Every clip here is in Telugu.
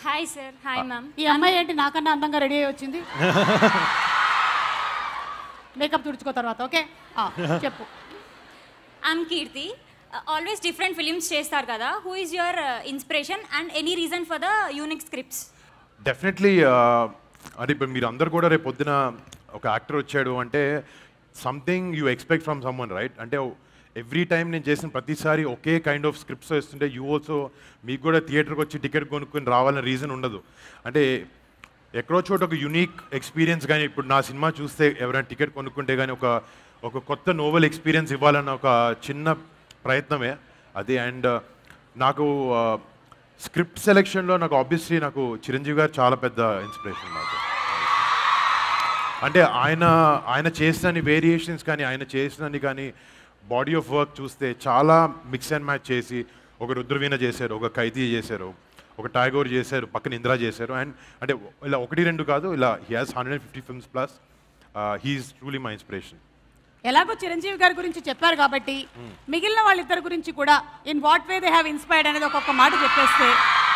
Hi sir. Hi ma'am. ఈ అమ్మాయి ఏంటి నాకన్నా అందంగా రెడీ అయ్యి వచ్చింది? మేకప్ తుడుచుకో తర్వాత. ఓకే చెప్పు. I'm Keerthi. Always different films చేస్తారు కదా. Who is your inspiration and any reason for the unique scripts? Definitely అంటే ఇప్పుడు మీరు అందరు కూడా రేపు పొద్దున ఒక యాక్టర్ వచ్చాడు అంటే something you expect from someone, right? అంటే ఎవ్రీ టైం నేను చేసిన ప్రతిసారి ఒకే కైండ్ ఆఫ్ స్క్రిప్ట్స్ వేస్తుంటే యూ ఆల్సో మీకు కూడా థియేటర్కి వచ్చి టికెట్ కొనుక్కొని రావాలనే రీజన్ ఉండదు. అంటే ఎక్కడో చోట ఒక యునీక్ ఎక్స్పీరియన్స్ కానీ ఇప్పుడు నా సినిమా చూస్తే ఎవరైనా టికెట్ కొనుక్కుంటే కానీ ఒక కొత్త నోవెల్ ఎక్స్పీరియన్స్ ఇవ్వాలన్న ఒక చిన్న ప్రయత్నమే అది. అండ్ నాకు స్క్రిప్ట్ సెలెక్షన్లో నాకు ఆబ్వియస్లీ నాకు చిరంజీవి గారు చాలా పెద్ద ఇన్స్పిరేషన్ నాకు. అంటే ఆయన చేసిన వేరియేషన్స్ కానీ ఆయన చేసినని కానీ బాడీ ఆఫ్ వర్క్ చూస్తే చాలా మిక్స్ అండ్ మ్యాచ్ చేసి ఒక రుద్రవీణ చేశారు, ఒక ఖైదీ చేశారు, ఒక టైగోర్ చేశారు, పక్కన ఇందిరా చేశారు. అండ్ అంటే ఇలా 1-2 కాదు, ఇలా he has 150 films plus. He is truly my inspiration. ఎలాగో చిరంజీవి గారి గురించి చెప్పారు కాబట్టి మిగిలిన వాళ్ళిద్దరి గురించి కూడా in what way they have inspired అనేది ఒక్కొక్క మాట చెప్పేస్తే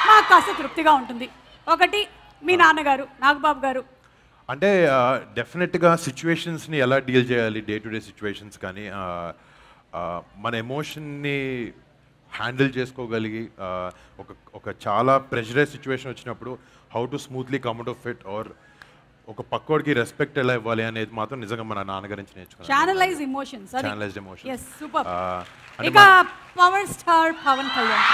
మాకు కాస్త తృప్తిగా ఉంటుంది. ఒకటి మీ నాన్నగారు నాగబాబు గారు. అంటే డెఫినెట్గా సిచ్యువేషన్స్ని ఎలా డీల్ చేయాలి, డే టు డే సిచ్యువేషన్స్ కానీ మన ఎమోషన్ని హ్యాండిల్ చేసుకోగలిగి ఒక చాలా ప్రెషరైజ్ సిచ్యువేషన్ వచ్చినప్పుడు how to smoothly come out of it, or ఒక పక్కోడికి రెస్పెక్ట్ ఎలా ఇవ్వాలి అనేది మాత్రం నిజంగా మన నాన్నగారి నుంచి నేర్చుకున్నాను. Channelize emotions. Channelized emotions. yes super. ఇక పవర్ స్టార్ పవన్ కళ్యాణ్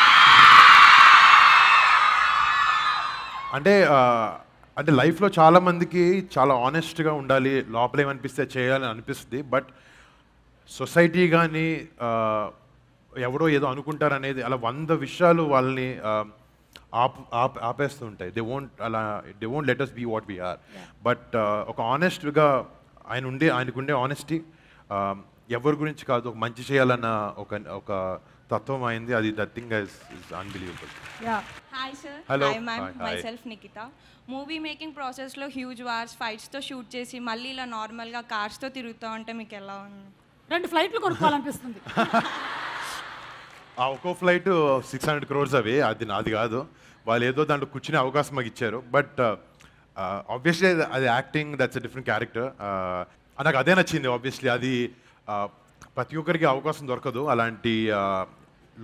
అంటే లైఫ్లో చాలా మందికి చాలా ఆనెస్ట్గా ఉండాలి, లోపల ఏమనిపిస్తే చేయాలని అనిపిస్తుంది. బట్ సొసైటీ కానీ ఎవడో ఏదో అనుకుంటారనేది అలా 100 విషయాలు వాళ్ళని ఆపేస్తూ ఉంటాయి. They won't let us be what we are. But ఒక ఆనెస్ట్గా ఆయనకుండే ఆనెస్టీ ఎవరి గురించి కాదు, ఒక మంచి చేయాలన్న ఒక తత్వం అయింది. అది that thing is unbelievable. Hi sir. Hello. Hi ma'am. Myself Nikhita. Movie making ప్రాసెస్లో హ్యూజ్ వార్స్ ఫైట్స్తో షూట్ చేసి మళ్ళీ ఇలా నార్మల్గా కార్స్తో తిరుగుతూ ఉంటే మీకు ఎలా ఉంది? 2 ఫ్లైట్లు కొనుక్కోవాలనిపిస్తుంది. ఒక్కో ఫ్లైట్ 600 crores అవి, అది నాది కాదు. వాళ్ళు ఏదో దాంట్లో కూర్చునే అవకాశం మాకు ఇచ్చారు. బట్ ఆబ్వియస్లీ అది acting, that's a different character. నాకు అదే నచ్చింది. ఆబ్వియస్లీ అది ప్రతి ఒక్కరికి అవకాశం దొరకదు అలాంటి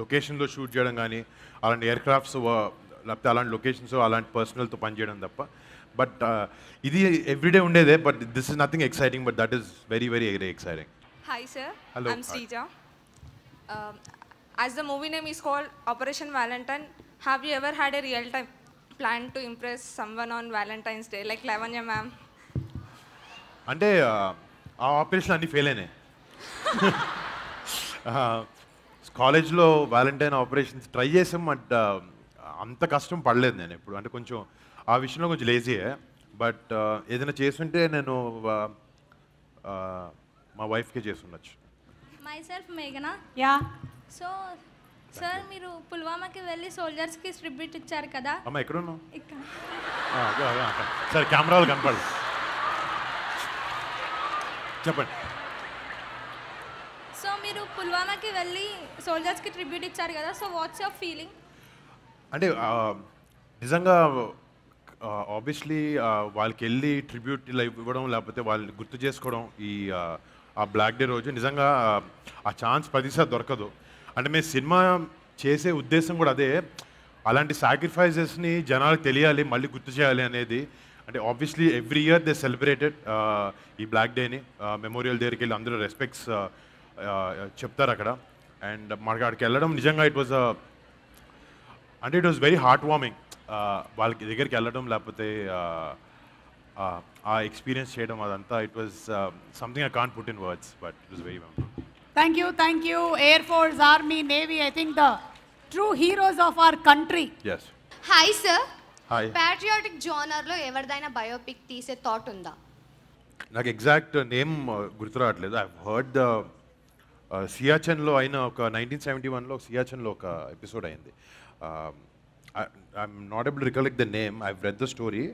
లొకేషన్లో షూట్ చేయడం కానీ, అలాంటి ఎయిర్క్రాఫ్ట్స్ లేకపోతే అలాంటి లొకేషన్స్ అలాంటి పర్సనల్తో పనిచేయడం తప్ప. బట్ ఇది ఎవ్రీడే ఉండేదే. But this is nothing exciting, but that is very very very exciting. Hi sir. Hello. I'm Srija. As the movie name is called Operation Valentine, have you ever had a real-time plan to impress someone on Valentine's Day, like Lavanya ma'am? అంటే ఆ ఆపరేషన్ అన్నీ ఫెయిల్ అయినాయి. కాలేజ్లో వ్యాలంటైన్ ఆపరేషన్స్ ట్రై చేసాం. బట్ అంత కష్టం పడలేదు నేను ఎప్పుడు. అంటే కొంచెం ఆ విషయంలో కొంచెం లేజీయే. బట్ ఏదైనా చేస్తుంటే నేను మా వైఫ్కే చేస్తుండొచ్చు. మై సెల్ఫ్ మేఘనా. యా. సో సార్ మీరు పుల్వామాకి వెళ్ళి సోల్జర్స్కి ట్రిబ్యూట్ ఇచ్చారు కదా. అమ్మ ఎక్కడున్నావు? ఇక్కడ సరే కెమెరాలు కనపడదు, చెప్పండి. సో మీరు పుల్వామాకి వెళ్ళి సోల్జర్స్కి ట్రిబ్యూట్ ఇచ్చారు కదా. So what's your feeling? అంటే నిజంగా ఆబ్వియస్లీ వాళ్ళకి వెళ్ళి ట్రిబ్యూట్ ఇలా ఇవ్వడం లేకపోతే వాళ్ళని గుర్తు చేసుకోవడం ఆ బ్లాక్ డే రోజు నిజంగా ఆ ఛాన్స్ 10 దొరకదు. అంటే మేము సినిమా చేసే ఉద్దేశం కూడా అదే. అలాంటి సాక్రిఫైజెస్ని జనాలకు తెలియాలి, మళ్ళీ గుర్తు చేయాలి అనేది. అంటే obviously every year they celebrated ఈ బ్లాక్ డేని. మెమోరియల్ దగ్గరికి వెళ్ళి అందరూ రెస్పెక్ట్స్ చెప్తారు అక్కడ. అండ్ మనకి అక్కడికి వెళ్ళడం నిజంగా it was very heart warming. వాళ్ళకి దగ్గరికి వెళ్ళడం లేకపోతే ఆ ఎక్స్పీరియన్స్ చేయడం అదంతా it was something I can't put in words, but it was very memorable. Thank you air force, army, navy. I think the true heroes of our country. yes. Hi sir. Hi. Patriotic జోనర్లో ఎవరిదైనా బయోపిక్ తీసే థాట్ ఉందా? నాకు ఎగ్జాక్ట్ నేమ్ గుర్తు రావట్లేదు. ఐ హర్డ్ సియాచెన్లో అయిన ఒక 1971లో సియాచెన్లో ఒక ఎపిసోడ్ అయింది. I'm not able to recollect the name. I read the story.